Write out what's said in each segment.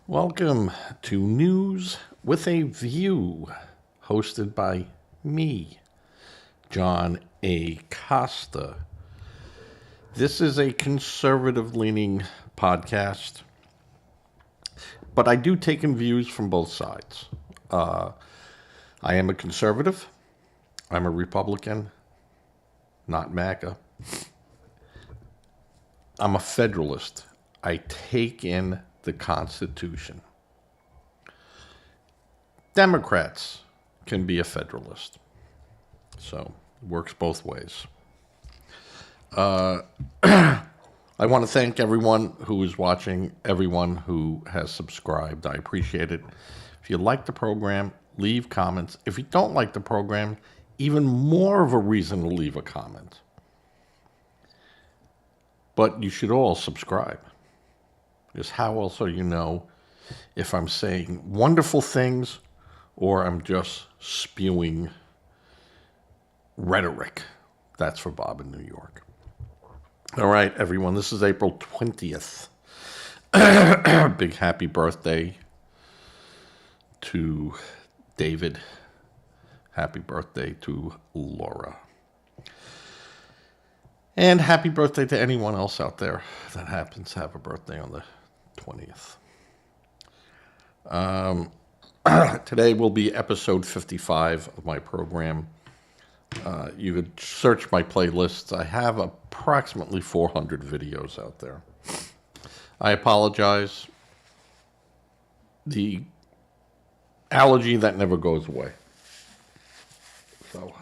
Welcome to News with a View, hosted by me, John A. Costa. This is a conservative-leaning podcast, but I do take in views from both sides. I am a conservative. I'm a Republican, not MAGA. I'm a Federalist. I take in the Constitution. Democrats can be a Federalist. So it works both ways. I want to thank everyone who is watching, everyone who has subscribed. I appreciate it. If you like the program, leave comments. If you don't like the program, even more of a reason to leave a comment. But you should all subscribe. Because how else will you know if I'm saying wonderful things or I'm just spewing rhetoric? That's for Bob in New York. All right, everyone, this is April 20th. Big happy birthday to David. Happy birthday to Laura. And happy birthday to anyone else out there that happens to have a birthday on the 20th. Today will be episode 55 of my program. You could search my playlists. I have approximately 400 videos out there. I apologize. The allergy that never goes away. So,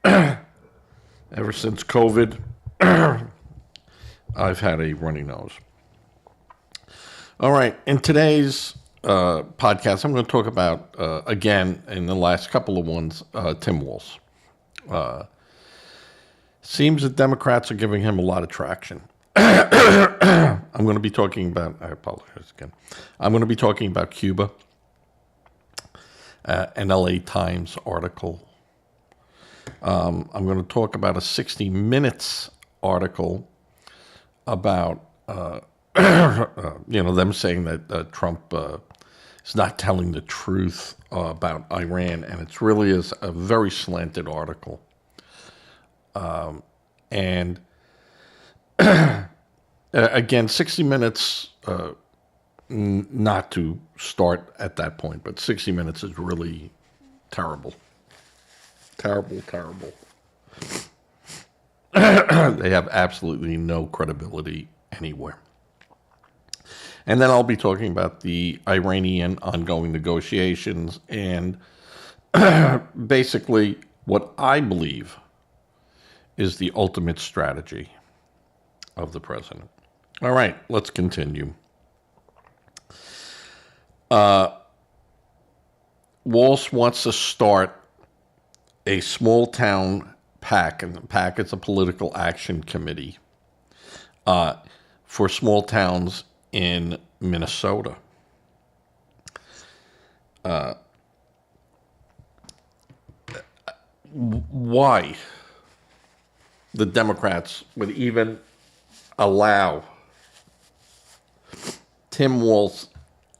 ever since COVID, I've had a runny nose. All right, in today's podcast, I'm going to talk about, again, in the last couple of ones, Tim Walz. Seems that Democrats are giving him a lot of traction. I'm going to be talking about, I apologize again, I'm going to be talking about Cuba, an LA Times article. I'm going to talk about a 60 Minutes article about, them saying that Trump is not telling the truth about Iran, and it really is a very slanted article. And again, 60 Minutes, not to start at that point, but 60 Minutes is really terrible. Terrible. They have absolutely no credibility anywhere. And then I'll be talking about the Iranian ongoing negotiations and basically what I believe is the ultimate strategy of the president. All right, let's continue. Walz wants to start a small town PAC, and the PAC is a political action committee for small towns in Minnesota. Why the Democrats would even allow Tim Walz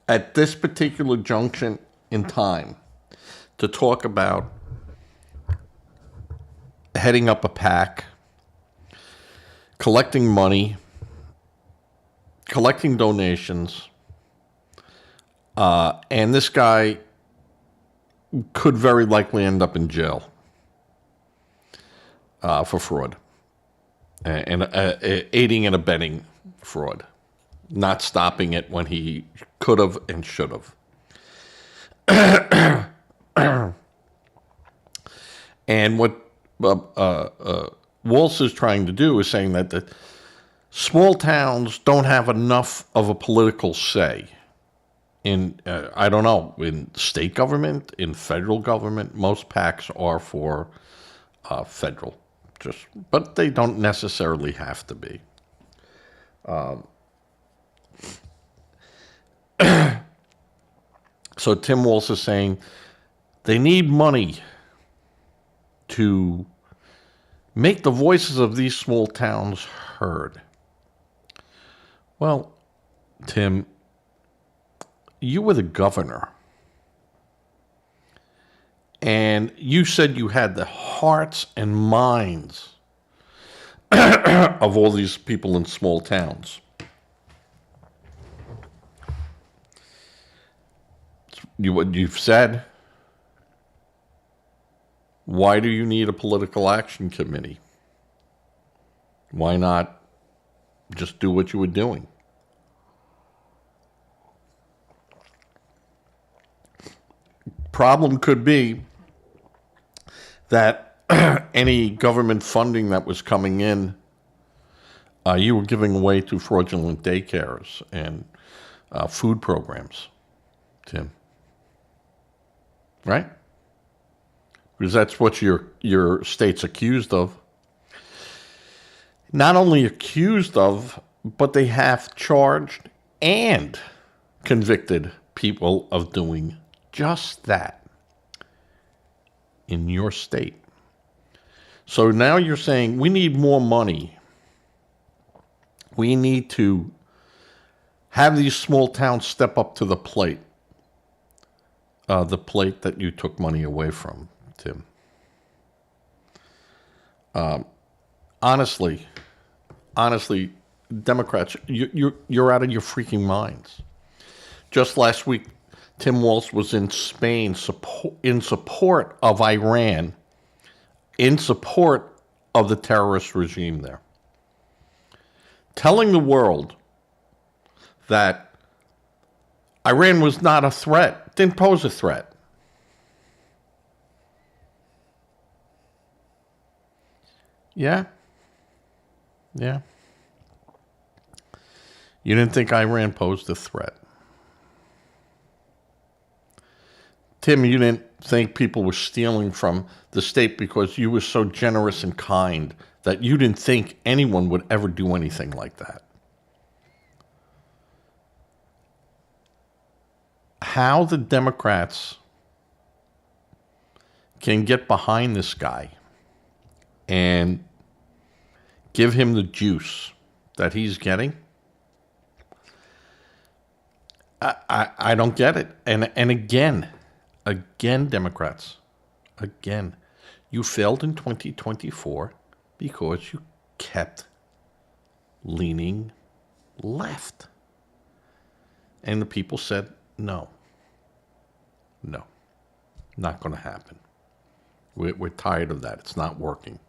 at this particular junction in time to talk about heading up a PAC, collecting money, collecting donations, and this guy could very likely end up in jail for fraud and aiding and abetting fraud, not stopping it when he could have and should have. And what Walz is trying to do is saying that the small towns don't have enough of a political say in, in state government, in federal government. Most PACs are for federal, but they don't necessarily have to be. So Tim Walz is saying they need money to make the voices of these small towns heard. Well, Tim, you were the governor, and you said you had the hearts and minds of all these people in small towns. What you've said, why do you need a political action committee? Why not just do what you were doing? Problem could be that any government funding that was coming in, you were giving away to fraudulent daycares and food programs, Tim. Right? Because that's what your state's accused of. Not only accused of, but they have charged and convicted people of doing just that in your state. So now you're saying we need more money. We need to have these small towns step up to the plate that you took money away from, Tim. Honestly, Democrats, you're out of your freaking minds. Just last week, Tim Walz was in Spain in support of Iran, in support of the terrorist regime there, telling the world that Iran was not a threat, didn't pose a threat. Yeah. You didn't think Iran posed a threat. Tim, you didn't think people were stealing from the state because you were so generous and kind that you didn't think anyone would ever do anything like that. How the Democrats can get behind this guy and give him the juice that he's getting, I don't get it. And again, Democrats, again, you failed in 2024 because you kept leaning left. And the people said, no, not going to happen. We're tired of that. It's not working.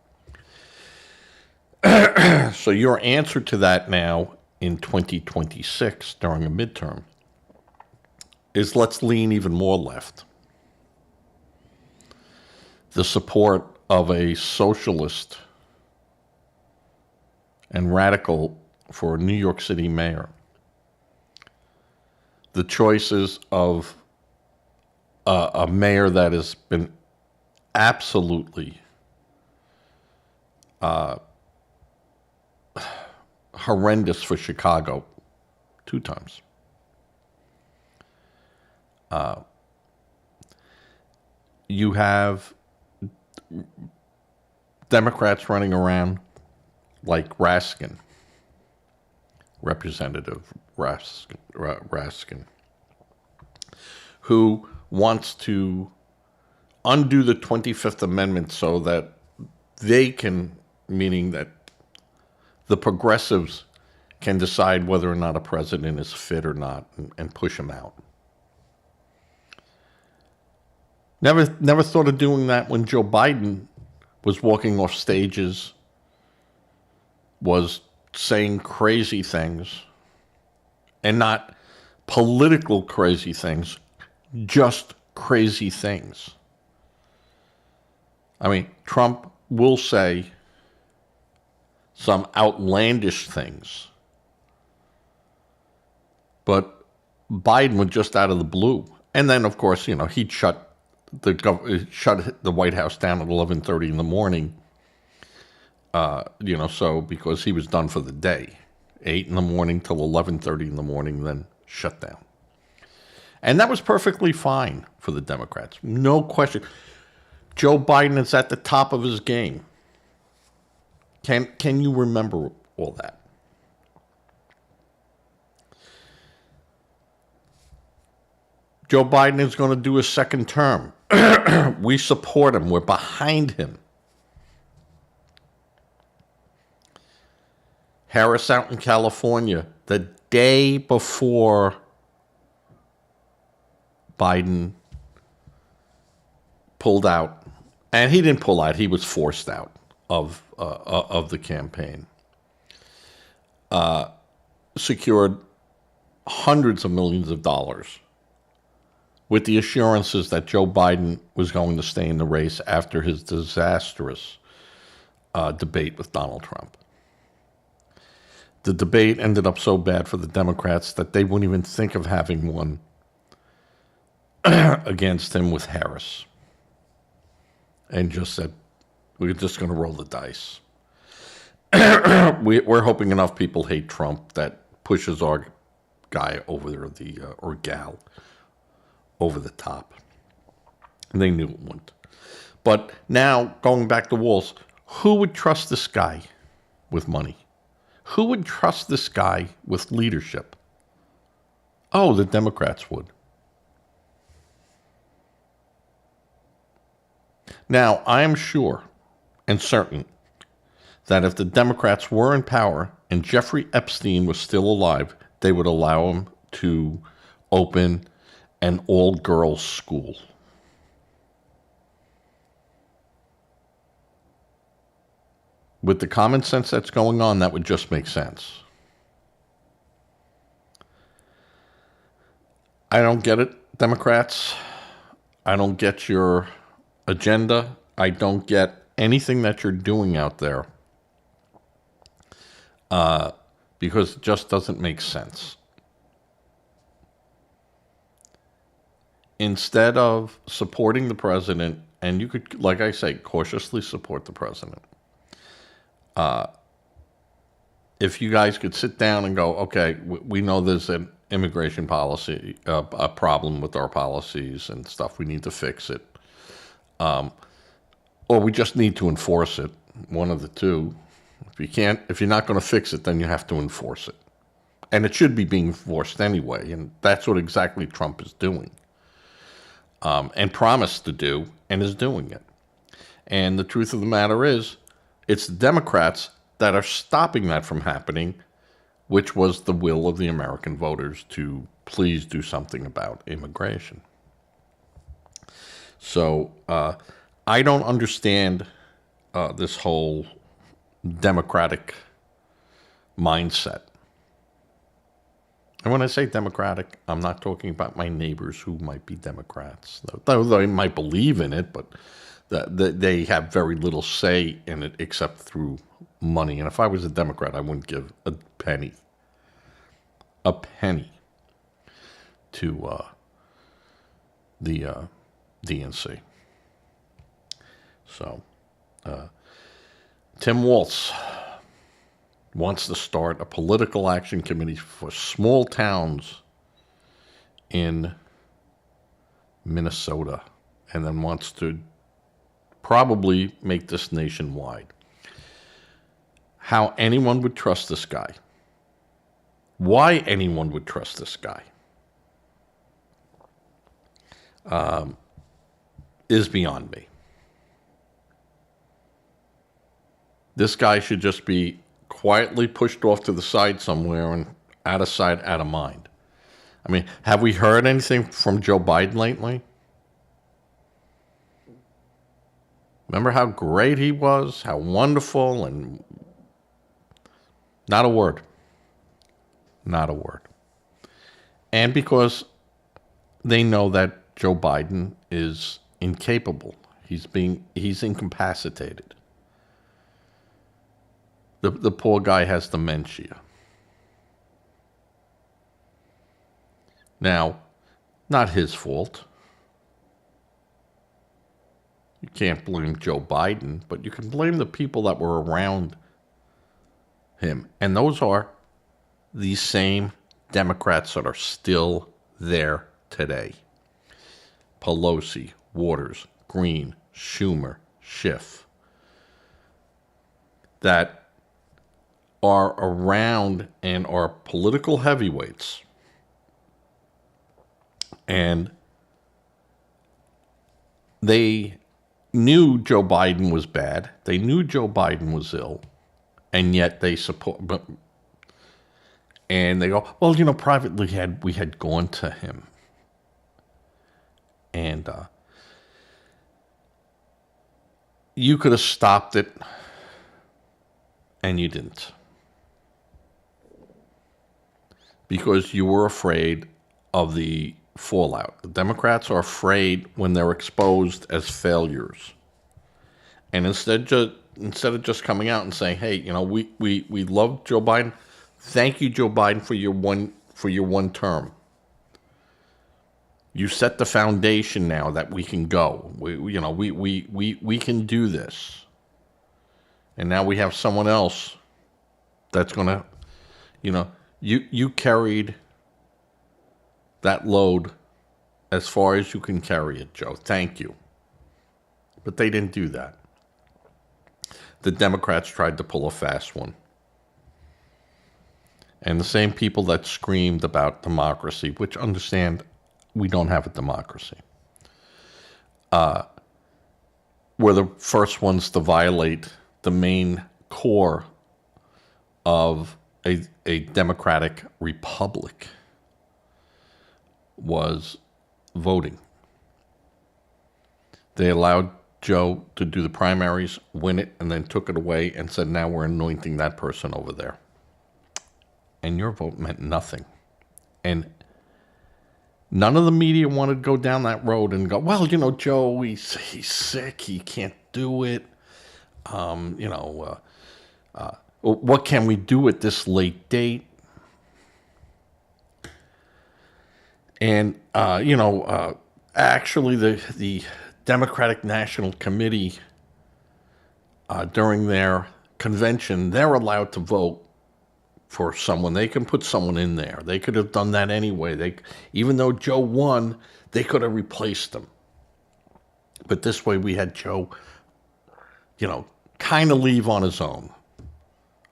So your answer to that now in 2026 during a midterm is let's lean even more left. The support of a socialist and radical for a New York City mayor. The choices of a mayor that has been absolutely horrendous for Chicago 2 times. You have Democrats running around like Raskin, Representative Raskin, who wants to undo the 25th Amendment so that they can, meaning that the progressives can decide whether or not a president is fit or not and push him out. Never thought of doing that when Joe Biden was walking off stages, was saying crazy things, and not political crazy things, just crazy things. I mean, Trump will say some outlandish things, but Biden was just out of the blue. And then, of course, he'd shut the White House down at 11:30 in the morning, so because he was done for the day, 8 in the morning till 11:30 in the morning, then shut down. And that was perfectly fine for the Democrats. No question. Joe Biden is at the top of his game. Can you remember all that? Joe Biden is going to do a second term. We support him. We're behind him. Harris out in California, the day before Biden pulled out, and he didn't pull out, he was forced out of the campaign, secured hundreds of millions of dollars with the assurances that Joe Biden was going to stay in the race after his disastrous debate with Donald Trump. The debate ended up so bad for the Democrats that they wouldn't even think of having one against him with Harris. And just said, we're just going to roll the dice. We're hoping enough people hate Trump that pushes our guy over or gal over the top. And they knew it wouldn't. But now, going back to Walls, who would trust this guy with money? Who would trust this guy with leadership? Oh, the Democrats would. Now, I am sure and certain that if the Democrats were in power and Jeffrey Epstein was still alive, they would allow him to open an all-girls school. With the common sense that's going on, that would just make sense. I don't get it, Democrats. I don't get your agenda. I don't get anything that you're doing out there because it just doesn't make sense. Instead of supporting the president, and you could, like I say, cautiously support the president, if you guys could sit down and go, okay, we know there's an immigration policy, a problem with our policies and stuff, we need to fix it. Or we just need to enforce it, one of the two. If you're not going to fix it, then you have to enforce it. And it should be being enforced anyway, and that's what exactly Trump is doing. And promised to do, and is doing it. And the truth of the matter is, it's the Democrats that are stopping that from happening, which was the will of the American voters to please do something about immigration. So I don't understand this whole Democratic mindset. And when I say Democratic, I'm not talking about my neighbors who might be Democrats. Though they might believe in it, but they have very little say in it except through money. And if I was a Democrat, I wouldn't give a penny to the DNC. So, Tim Walz wants to start a political action committee for small towns in Minnesota, and then wants to probably make this nationwide. How anyone would trust this guy, why anyone would trust this guy, is beyond me. This guy should just be quietly pushed off to the side somewhere and out of sight, out of mind. I mean, have we heard anything from Joe Biden lately? Remember how great he was, how wonderful, and not a word. Not a word. And because they know that Joe Biden is incapable. He's incapacitated. The poor guy has dementia. Now, not his fault. You can't blame Joe Biden, but you can blame the people that were around him. And those are these same Democrats that are still there today. Pelosi, Waters, Green, Schumer, Schiff. That are around and are political heavyweights. And They knew Joe Biden was bad. They knew Joe Biden was ill, and yet they support. And they go, well, privately we had gone to him, and you could have stopped it, and you didn't, because you were afraid of the fallout. The Democrats are afraid when they're exposed as failures, and instead of just coming out and saying, hey, we love Joe Biden. Thank you, Joe Biden, for your one term. You set the foundation now that we can go. We can do this. And now we have someone else that's going to, you carried that load as far as you can carry it, Joe. Thank you. But they didn't do that. The Democrats tried to pull a fast one. And the same people that screamed about democracy, which understand we don't have a democracy, were the first ones to violate the main core of a democratic republic, was voting. They allowed Joe to do the primaries, win it, and then took it away and said, now we're anointing that person over there. And your vote meant nothing. And none of the media wanted to go down that road and go, well, Joe, he's sick. He can't do it. What can we do at this late date? And, actually the Democratic National Committee, during their convention, they're allowed to vote for someone. They can put someone in there. They could have done that anyway. Even though Joe won, they could have replaced him. But this way we had Joe, kind of leave on his own.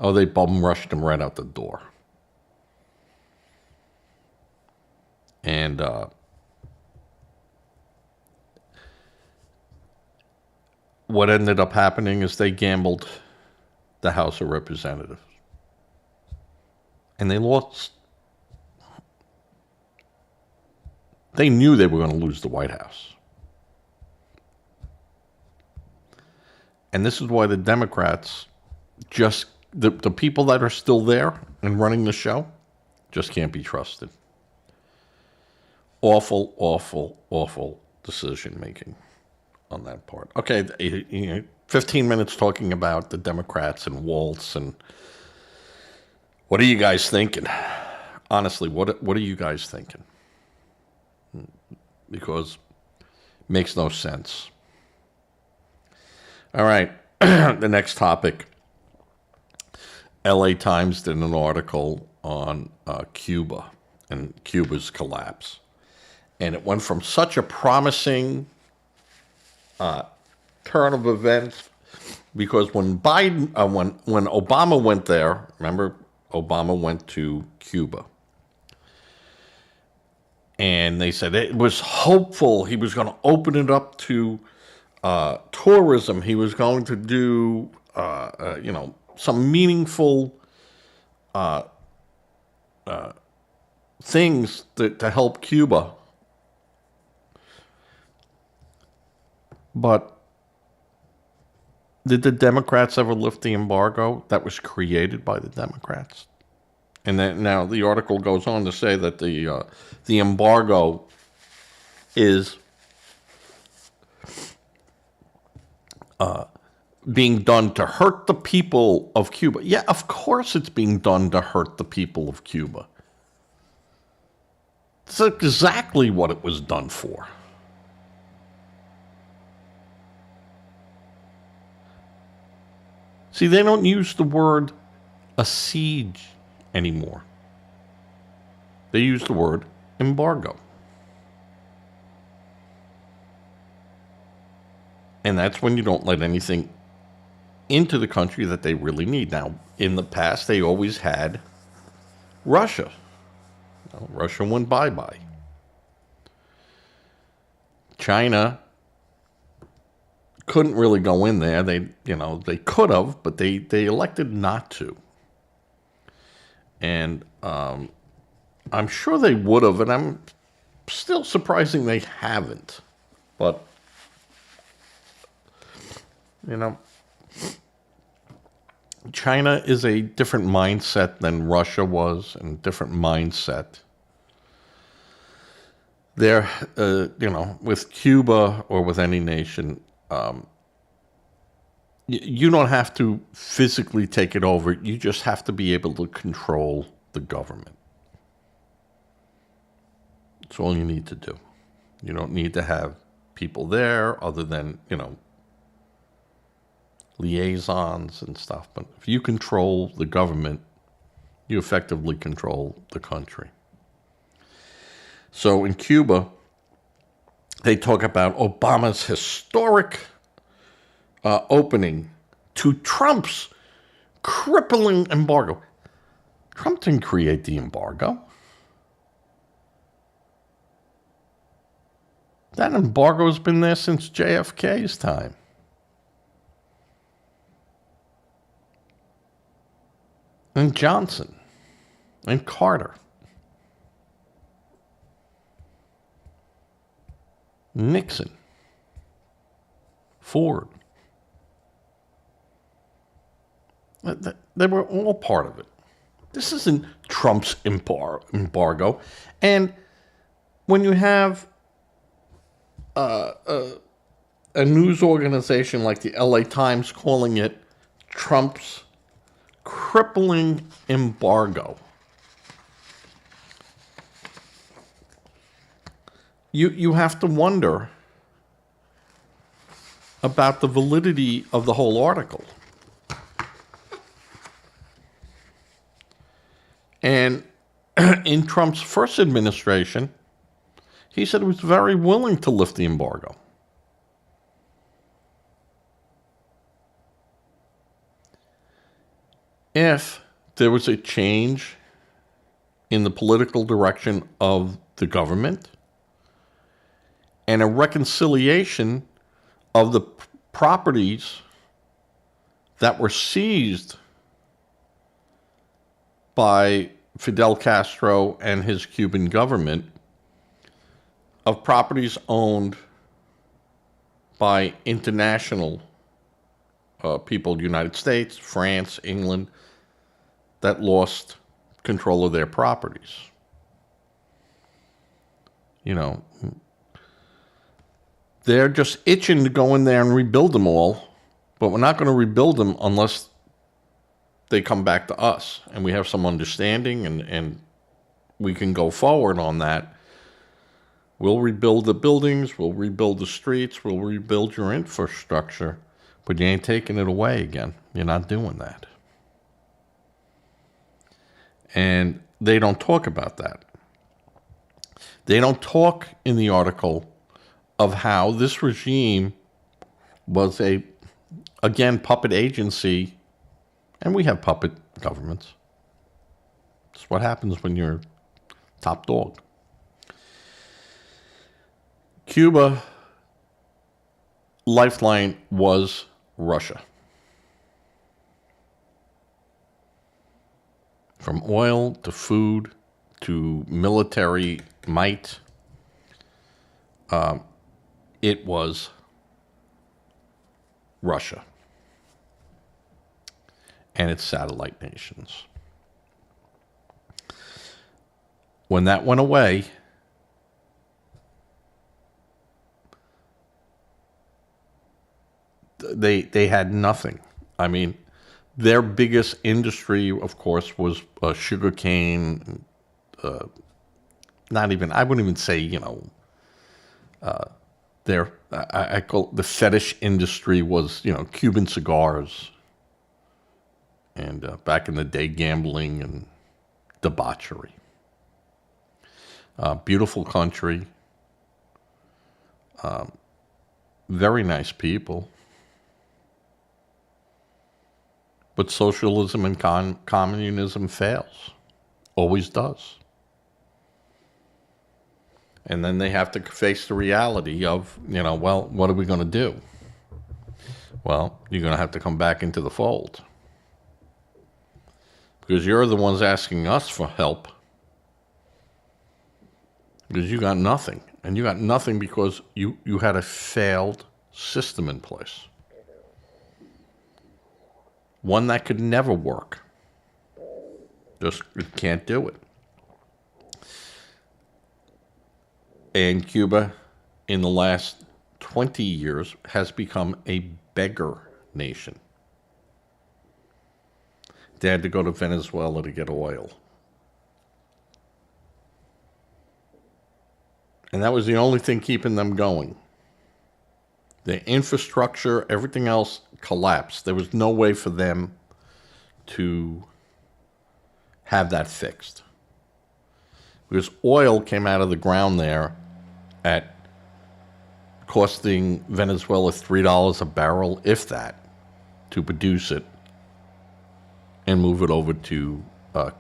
Oh, they bum rushed him right out the door. And what ended up happening is they gambled the House of Representatives. And they lost. They knew they were going to lose the White House. And this is why the Democrats the people that are still there and running the show just can't be trusted. Awful, awful, awful decision making on that part. Okay, 15 minutes talking about the Democrats and Waltz and what are you guys thinking? Honestly, what are you guys thinking? Because it makes no sense. All right, the next topic. LA Times did an article on Cuba and Cuba's collapse. And it went from such a promising turn of events, because when when Obama went there, remember, Obama went to Cuba. And they said it was hopeful. He was going to open it up to tourism. He was going to do, some meaningful things to help Cuba. But did the Democrats ever lift the embargo that was created by the Democrats? And then now the article goes on to say that the embargo is being done to hurt the people of Cuba. Yeah, of course it's being done to hurt the people of Cuba. It's exactly what it was done for. See, they don't use the word a siege anymore. They use the word embargo. And that's when you don't let anything into the country that they really need. Now, in the past, they always had Russia. Well, Russia went bye-bye. China couldn't really go in there. They could have, but they elected not to. And I'm sure they would have, and I'm still surprising they haven't. But, China is a different mindset than Russia was, and a different mindset. They're, with Cuba or with any nation, you don't have to physically take it over. You just have to be able to control the government. That's all you need to do. You don't need to have people there other than, liaisons and stuff. But if you control the government, you effectively control the country. So in Cuba, they talk about Obama's historic opening to Trump's crippling embargo. Trump didn't create the embargo. That embargo's been there since JFK's time. And Johnson. And Carter. Nixon. Ford. They were all part of it. This isn't Trump's embargo. And when you have a news organization like the LA Times calling it Trump's crippling embargo, you have to wonder about the validity of the whole article. And in Trump's first administration, he said he was very willing to lift the embargo. If there was a change in the political direction of the government and a reconciliation of the properties that were seized by Fidel Castro and his Cuban government, of properties owned by international people, United States, France, England, that lost control of their properties. They're just itching to go in there and rebuild them all, but we're not going to rebuild them unless they come back to us and we have some understanding and we can go forward on that. We'll rebuild the buildings, we'll rebuild the streets, we'll rebuild your infrastructure, but you ain't taking it away again. You're not doing that. And they don't talk about that. They don't talk in the article of how this regime was again, puppet agency, and we have puppet governments. It's what happens when you're top dog. Cuba lifeline was Russia. From oil to food to military might, it was Russia and its satellite nations. When that went away, they had nothing. I mean, their biggest industry, of course, was sugarcane. I wouldn't even say, I call the fetish industry was, Cuban cigars. And back in the day, gambling and debauchery. Beautiful country. Very nice people. But socialism and communism fails. Always does. And then they have to face the reality of, what are we going to do? Well, you're going to have to come back into the fold. Because you're the ones asking us for help. Because you got nothing. And you got nothing because you had a failed system in place. One that could never work. Just can't do it. And Cuba, in the last 20 years, has become a beggar nation. They had to go to Venezuela to get oil. And that was the only thing keeping them going. The infrastructure, everything else collapsed. There was no way for them to have that fixed. Because oil came out of the ground there at costing Venezuela $3 a barrel, if that, to produce it and move it over to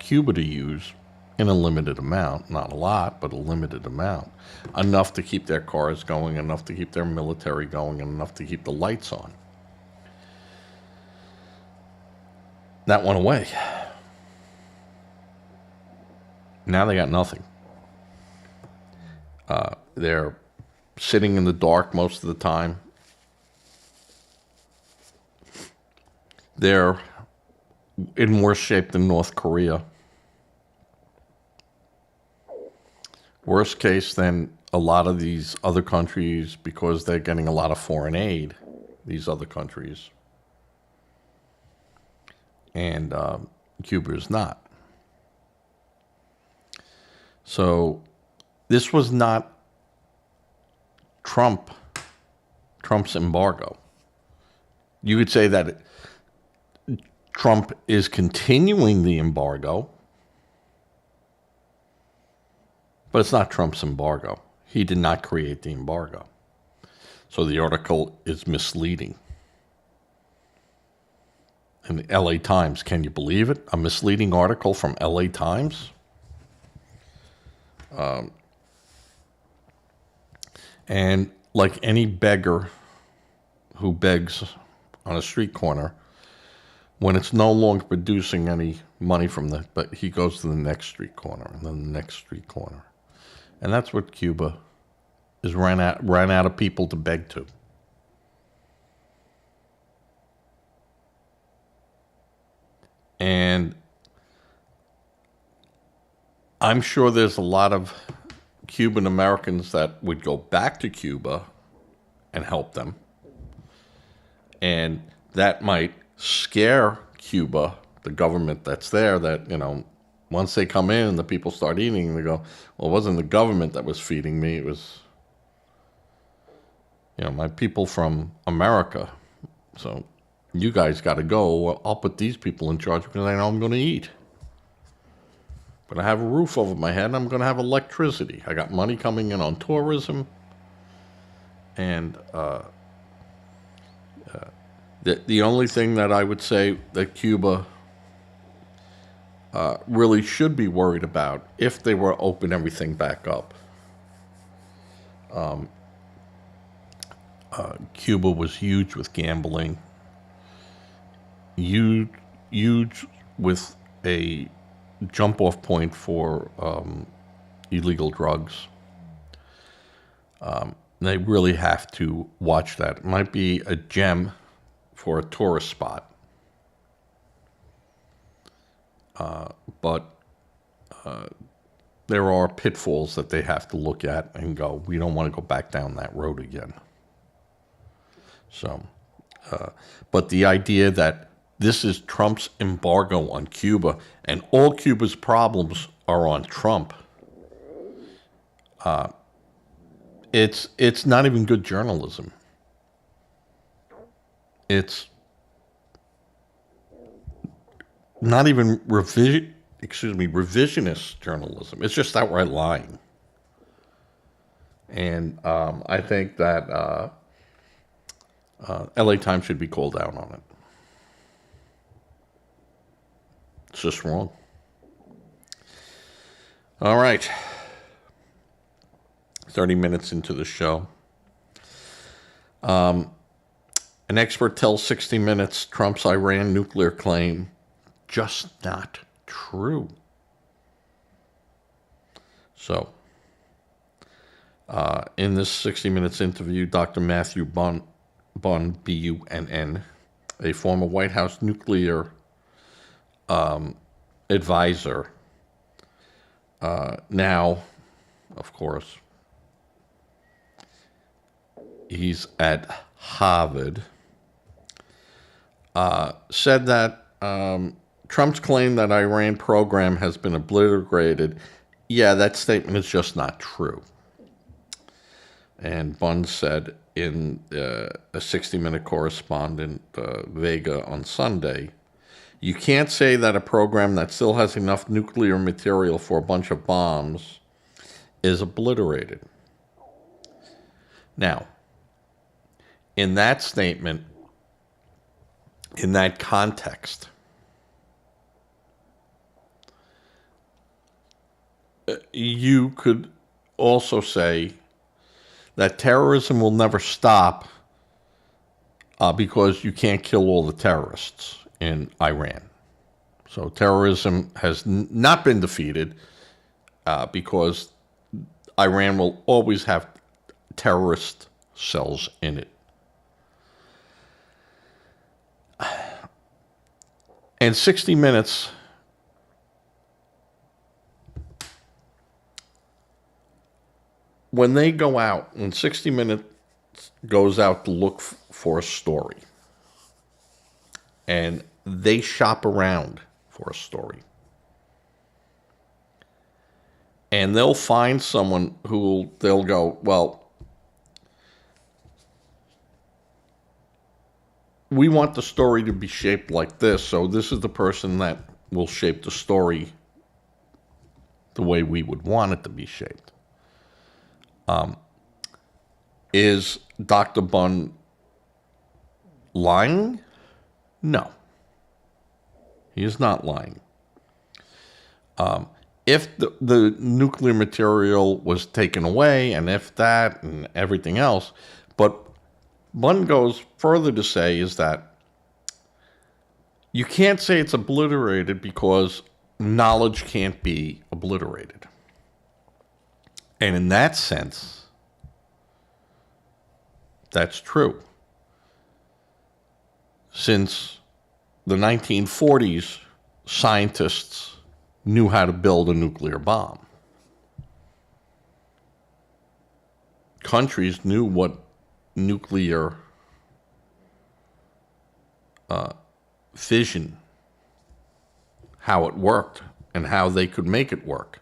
Cuba to use in a limited amount. Not a lot, but a limited amount. Enough to keep their cars going, enough to keep their military going, and enough to keep the lights on. That went away. Now they got nothing. They're sitting in the dark most of the time. They're in worse shape than North Korea. Worse case than a lot of these other countries because they're getting a lot of foreign aid, these other countries. And Cuba is not. So this was not Trump's embargo. You could say that Trump is continuing the embargo, but it's not Trump's embargo. He did not create the embargo. So the article is misleading. In the LA Times, can you believe it? A misleading article from LA Times? And like any beggar who begs on a street corner, when it's no longer producing any money from but he goes to the next street corner and then the next street corner. And that's what Cuba is ran out of people to beg to. And I'm sure there's a lot of Cuban Americans that would go back to Cuba and help them. And that might scare Cuba, the government that's there, that, once they come in and the people start eating, they go, well, it wasn't the government that was feeding me. It was, my people from America. So you guys got to go. Well, I'll put these people in charge because I know I'm going to eat. But I have a roof over my head and I'm going to have electricity. I got money coming in on tourism. And the only thing that I would say that Cuba really should be worried about if they were to open everything back up. Cuba was huge with gambling, huge with a jump-off point for illegal drugs. They really have to watch that. It might be a gem for a tourist spot. But there are pitfalls that they have to look at and go, we don't want to go back down that road again. So, but the idea that this is Trump's embargo on Cuba and all Cuba's problems are on Trump, it's not even good journalism. It's not even revisionist journalism. It's just outright lying. And I think that LA Times should be called out on it. It's just wrong. All right. 30 minutes into the show. An expert tells 60 Minutes Trump's Iran nuclear claim just not true. So, in this 60 Minutes interview, Dr. Matthew Bunn, B-U-N-N, a former White House nuclear advisor, now, of course, he's at Harvard, said that Trump's claim that Iran program has been obliterated, yeah, that statement is just not true. And Bunn said in a 60-minute correspondent, Vega, on Sunday, you can't say that a program that still has enough nuclear material for a bunch of bombs is obliterated. Now, in that statement, in that context, you could also say that terrorism will never stop because you can't kill all the terrorists in Iran. So terrorism has not been defeated because Iran will always have terrorist cells in it. And 60 Minutes when they go out, when 60 Minutes goes out to look for a story, and they shop around for a story, and they'll find someone who they'll go, well, we want the story to be shaped like this, so this is the person that will shape the story the way we would want it to be shaped. Is Dr. Bunn lying? No. He is not lying. If the nuclear material was taken away, and if that and everything else, but Bunn goes further to say is that you can't say it's obliterated because knowledge can't be obliterated. And in that sense, that's true. Since the 1940s, scientists knew how to build a nuclear bomb. Countries knew what nuclear fission, how it worked, and how they could make it work.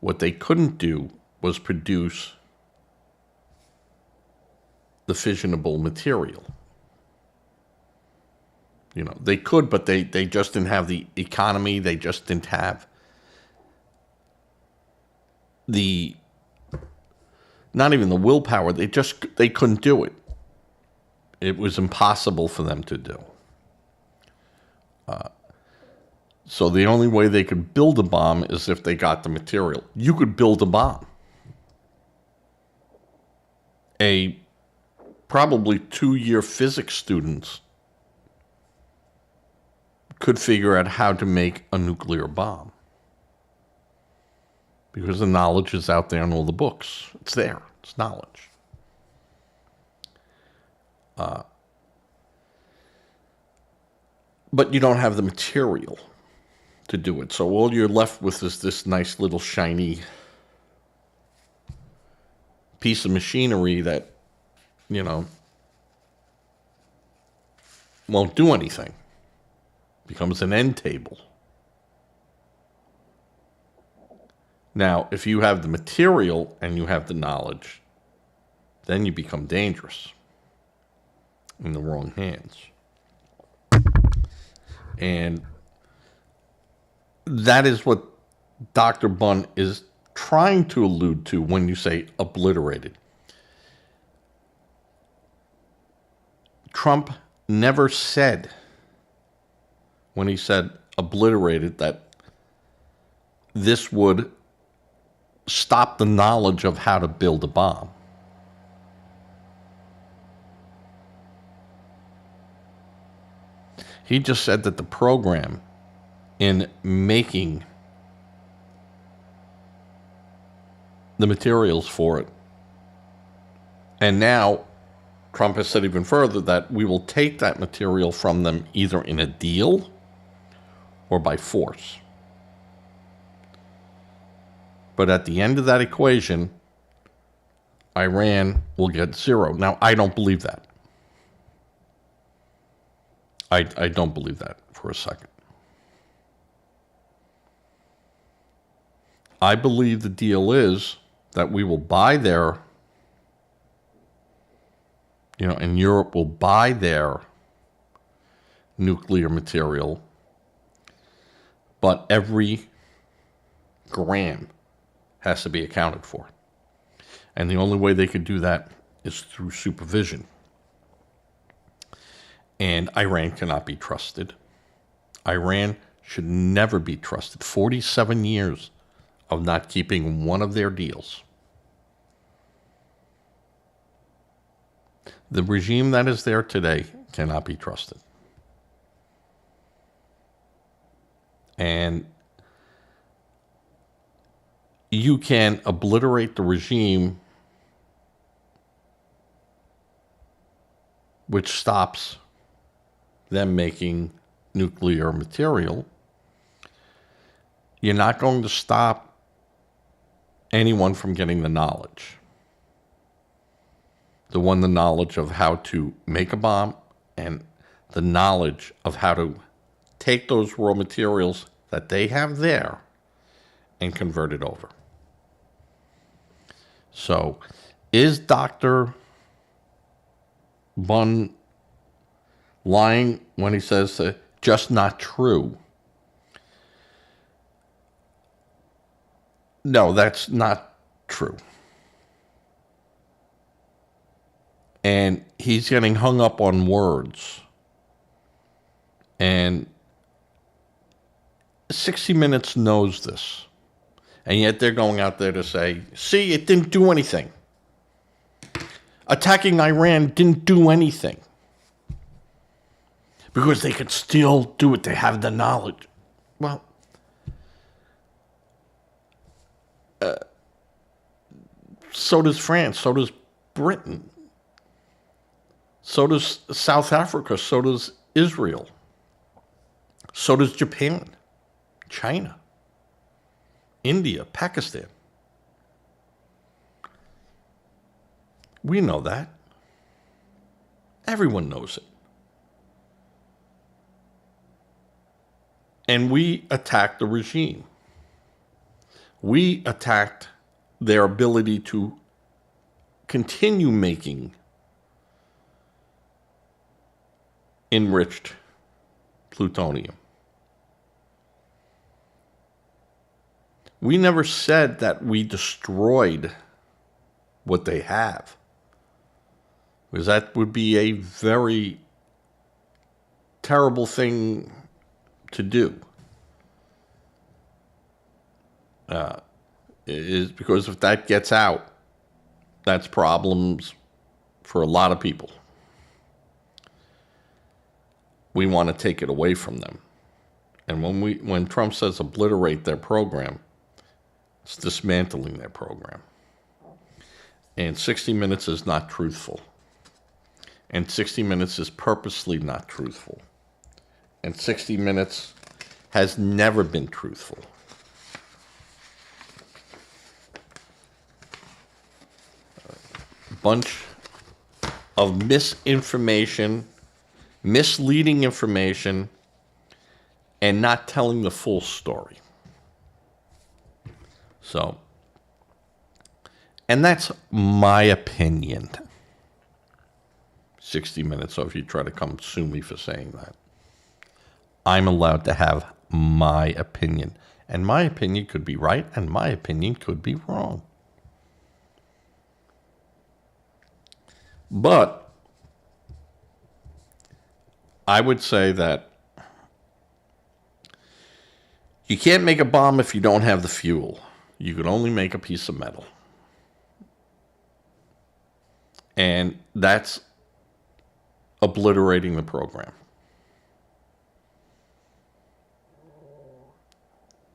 What they couldn't do was produce the fissionable material. You know, they could, but they just didn't have the economy. They just didn't have the, not even the willpower. They couldn't do it. It was impossible for them to do. So the only way they could build a bomb is if they got the material. You could build a bomb. A probably 2-year physics students could figure out how to make a nuclear bomb. Because the knowledge is out there in all the books. It's there. It's knowledge. But you don't have the material to do it. So all you're left with is this nice little shiny piece of machinery that, you know, won't do anything. Becomes an end table. Now, if you have the material and you have the knowledge, then you become dangerous in the wrong hands. And that is what Dr. Bunn is trying to allude to when you say obliterated. Trump never said, when he said obliterated, that this would stop the knowledge of how to build a bomb. He just said that the program in making the materials for it, and now Trump has said even further that we will take that material from them either in a deal or by force. But at the end of that equation, Iran will get zero. Now, I don't believe that. I don't believe that for a second. I believe the deal is that we will buy their, and Europe will buy their nuclear material, but every gram has to be accounted for. And the only way they could do that is through supervision. And Iran cannot be trusted. Iran should never be trusted. 47 years of not keeping one of their deals. The regime that is there today cannot be trusted. And you can obliterate the regime which stops them making nuclear material. You're not going to stop anyone from getting the knowledge. The knowledge of how to make a bomb and the knowledge of how to take those raw materials that they have there and convert it over. So, is Dr. Bunn lying when he says just not true? No, that's not true. And he's getting hung up on words. And 60 Minutes knows this. And yet they're going out there to say, see, it didn't do anything. Attacking Iran didn't do anything. Because they could still do it. They have the knowledge. Well, so does France. So does Britain. So does South Africa. So does Israel. So does Japan, China, India, Pakistan. We know that. Everyone knows it. And we attacked the regime. We attacked their ability to continue making enriched plutonium. We never said that we destroyed what they have, because that would be a very terrible thing to do. Is because if that gets out, that's problems for a lot of people. We want to take it away from them. And when Trump says obliterate their program, it's dismantling their program. And 60 Minutes is not truthful. And 60 Minutes is purposely not truthful. And 60 Minutes has never been truthful. A bunch of misinformation, misleading information, and not telling the full story. So, and that's my opinion. 60 Minutes, so if you try to come sue me for saying that, I'm allowed to have my opinion. And my opinion could be right, and my opinion could be wrong. But I would say that you can't make a bomb if you don't have the fuel. You can only make a piece of metal. And that's obliterating the program.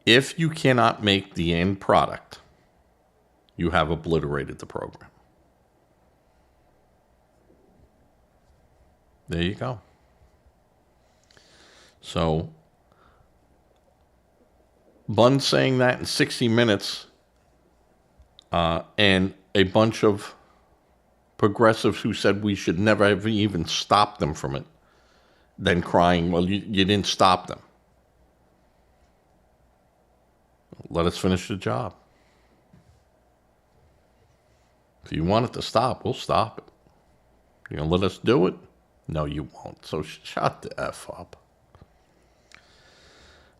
If you cannot make the end product, you have obliterated the program. There you go. So, Bunn saying that in 60 Minutes, and a bunch of progressives who said we should never have even stopped them from it, then crying, well, you didn't stop them. Let us finish the job. If you want it to stop, we'll stop it. You gonna let us do it? No, you won't. So shut the F up.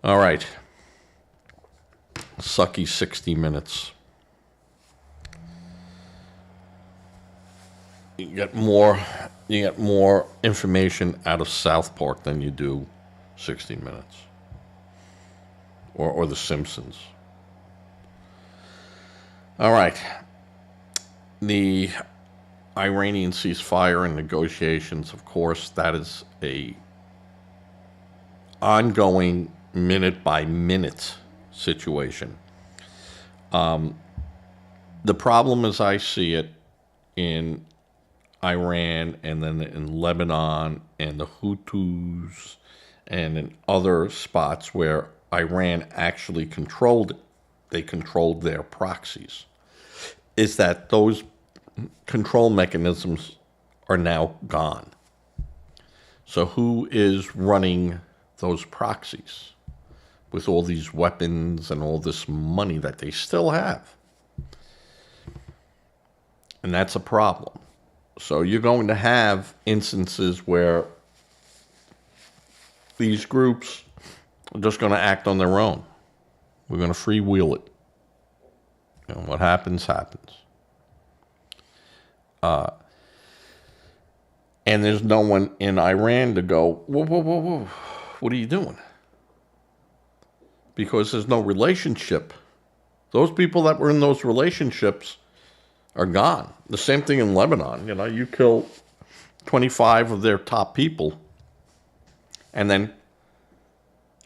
All right. Sucky 60 Minutes. You get more information out of South Park than you do 60 Minutes. Or The Simpsons. All right. The Iranian ceasefire and negotiations, of course, that is a ongoing minute-by-minute situation. The problem, as I see it, in Iran and then in Lebanon and the Houthis and in other spots where Iran actually controlled it, they controlled their proxies, is that those control mechanisms are now gone. So who is running those proxies with all these weapons and all this money that they still have? And that's a problem. So you're going to have instances where these groups are just going to act on their own. We're going to freewheel it. You know, what happens, happens. And there's no one in Iran to go, whoa, whoa, whoa, whoa, what are you doing? Because there's no relationship. Those people that were in those relationships are gone. The same thing in Lebanon. You know, you kill 25 of their top people, and then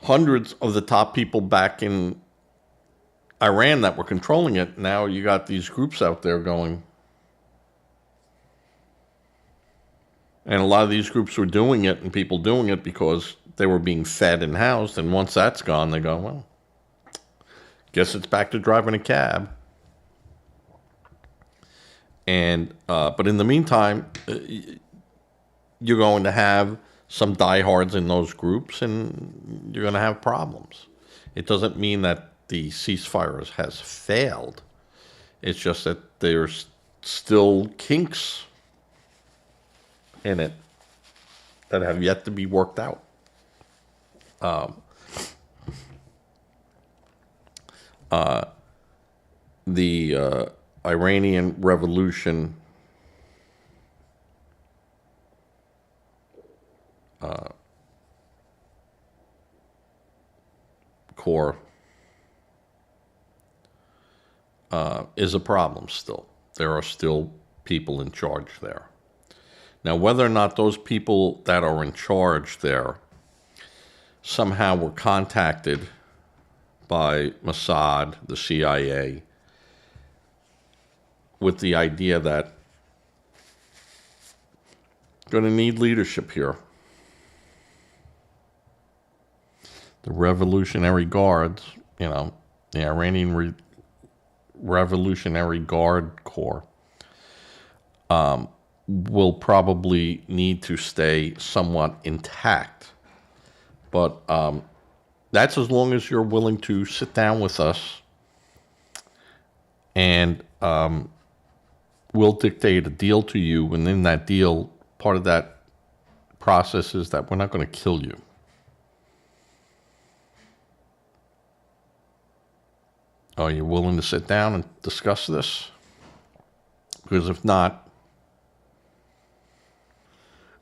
hundreds of the top people back in Iran that were controlling it. Now you got these groups out there going. And a lot of these groups were doing it, and people doing it because they were being fed and housed. And once that's gone, they go, well, guess it's back to driving a cab. And but in the meantime, you're going to have some diehards in those groups, and you're going to have problems. It doesn't mean that the ceasefire has failed. It's just that there's still kinks in it that have yet to be worked out. The Iranian Revolution Corps is a problem still. There are still people in charge there. Now, whether or not those people that are in charge there somehow were contacted by Mossad, the CIA, with the idea that going to need leadership here. The Revolutionary Guards, you know, the Iranian Revolutionary Guard Corps, will probably need to stay somewhat intact. But that's as long as you're willing to sit down with us and we'll dictate a deal to you. And in that deal, part of that process is that we're not going to kill you. Are you willing to sit down and discuss this? Because if not,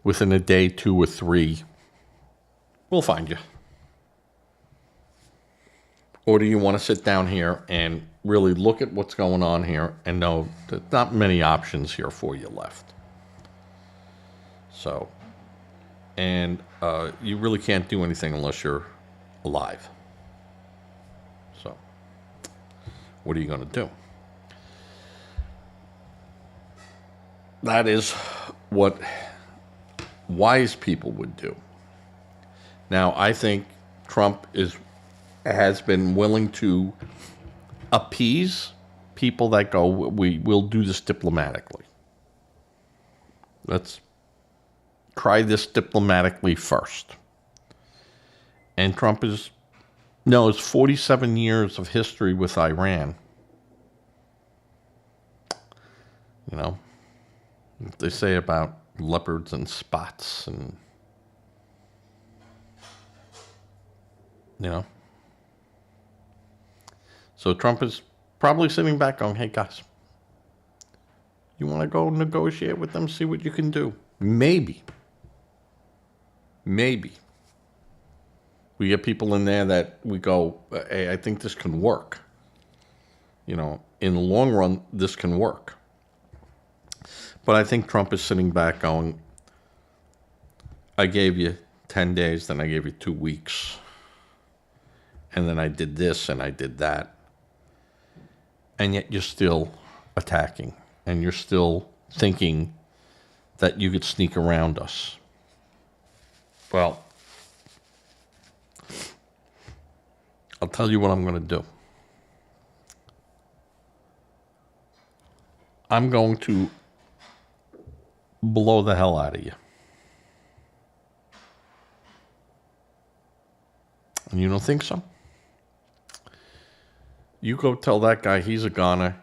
within a day, 2 or 3, we'll find you. Or do you want to sit down here and really look at what's going on here and know that not many options here for you left? So, and you really can't do anything unless you're alive. What are you going to do? That is what wise people would do. Now, I think Trump has been willing to appease people that go, we'll do this diplomatically. Let's try this diplomatically first. And Trump knows 47 years of history with Iran. You know, what they say about leopards and spots and, you know. So Trump is probably sitting back going, hey, guys, you want to go negotiate with them, see what you can do? Maybe. We get people in there that we go, hey, I think this can work. You know, in the long run, this can work. But I think Trump is sitting back going, I gave you 10 days, then I gave you 2 weeks. And then I did this and I did that. And yet you're still attacking. And you're still thinking that you could sneak around us. Well, I'll tell you what I'm going to do. I'm going to blow the hell out of you. And you don't think so? You go tell that guy he's a goner,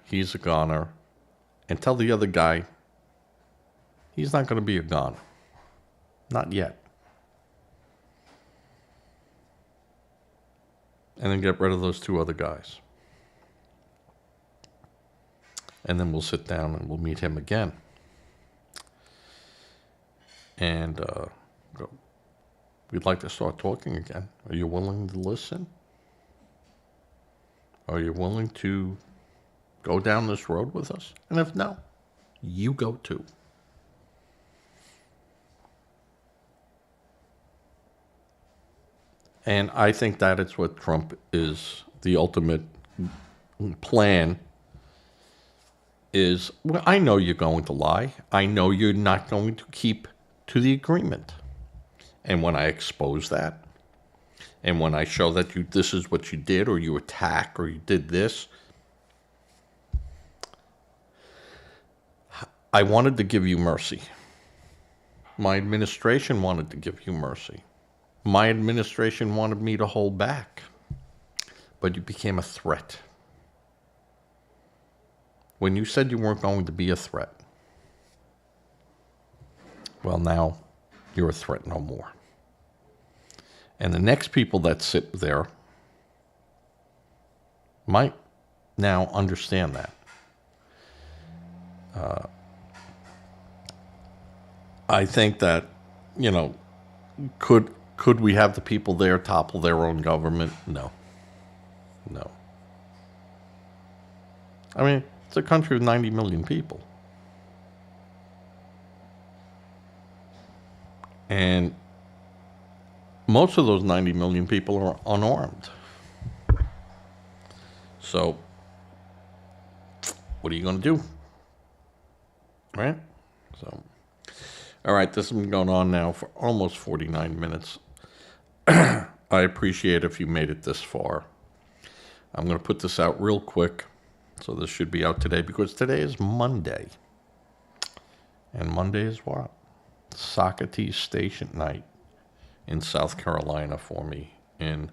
and tell the other guy he's not going to be a goner. Not yet. And then get rid of those 2 other guys. And then we'll sit down and we'll meet him again. And we'd like to start talking again. Are you willing to listen? Are you willing to go down this road with us? And if no, you go too. And I think that is what Trump is, the ultimate plan is, well, I know you're going to lie. I know you're not going to keep to the agreement. And when I expose that, and when I show that this is what you did, or you attack, or you did this, I wanted to give you mercy. My administration wanted to give you mercy. My administration wanted me to hold back, but you became a threat. When you said you weren't going to be a threat, well, now you're a threat no more. And the next people that sit there might now understand that. I think that, you know, could we have the people there topple their own government? No. I mean, it's a country of 90 million people. And most of those 90 million people are unarmed. So, what are you going to do? Right? So, all right, this has been going on now for almost 49 minutes. I appreciate if you made it this far. I'm going to put this out real quick. So this should be out today because today is Monday. And Monday is what? Socrates Station night in South Carolina for me. In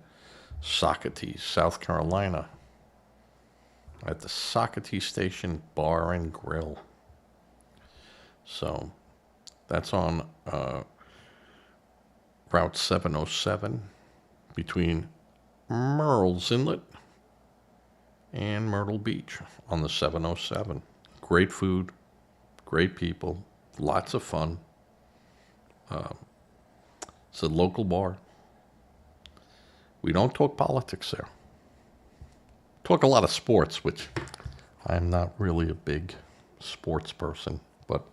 Socrates, South Carolina. At the Socrates Station Bar and Grill. So that's on Route 707 between Murrells Inlet and Myrtle Beach on the 707. Great food, great people, lots of fun. It's a local bar. We don't talk politics there. Talk a lot of sports, which I'm not really a big sports person, but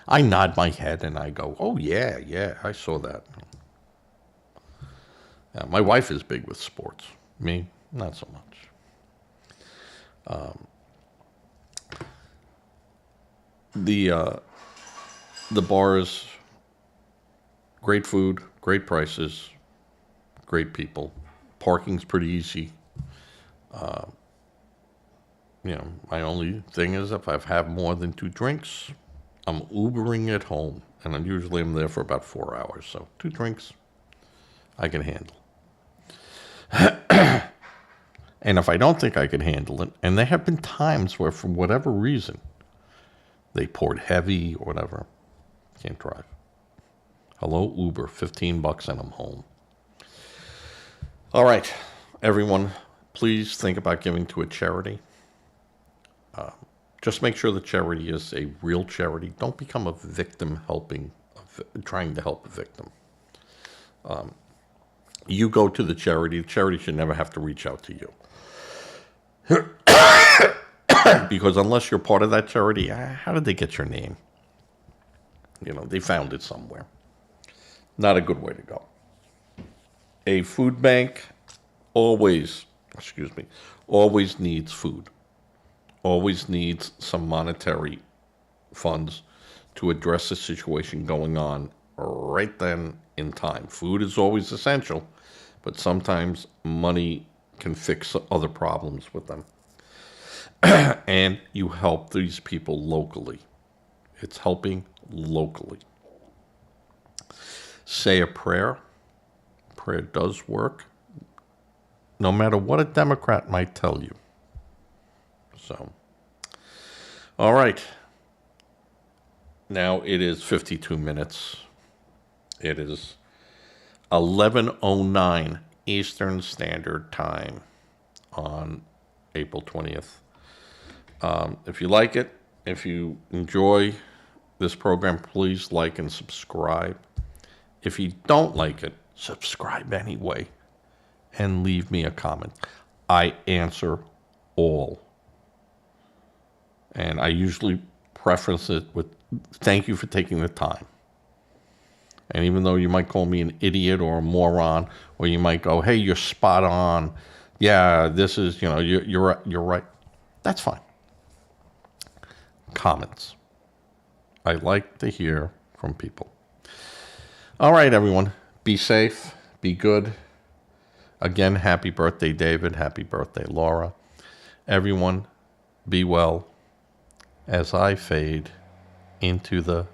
I nod my head and I go, oh yeah, I saw that. My wife is big with sports. Me, not so much. The bars, great food, great prices, great people. Parking's pretty easy. My only thing is if I've had more than 2 drinks, I'm Ubering it home. And I'm usually there for about 4 hours. So 2 drinks, I can handle. And if I don't think I can handle it, and there have been times where for whatever reason, they poured heavy or whatever, can't drive. Hello, Uber, $15 and I'm home. All right, everyone, please think about giving to a charity. Just make sure the charity is a real charity. Don't become a victim trying to help a victim. You go to the charity should never have to reach out to you. Because unless you're part of that charity, how did they get your name? They found it somewhere. Not a good way to go. A food bank always needs food. Always needs some monetary funds to address the situation going on right then in time. Food is always essential, but sometimes money can fix other problems with them. And you help these people locally. It's helping locally. Say a prayer. Prayer does work, no matter what a Democrat might tell you. So, all right. Now it is 52 minutes. It is 11:09 Eastern Standard Time on April 20th. If you like it, if you enjoy this program, please like and subscribe. If you don't like it, subscribe anyway and leave me a comment. I answer all. And I usually preface it with, thank you for taking the time. And even though you might call me an idiot or a moron, or you might go, hey, you're spot on. Yeah, this is, you're right. That's fine. Comments. I like to hear from people. All right, everyone. Be safe. Be good. Again, happy birthday, David. Happy birthday, Laura. Everyone, be well as I fade into the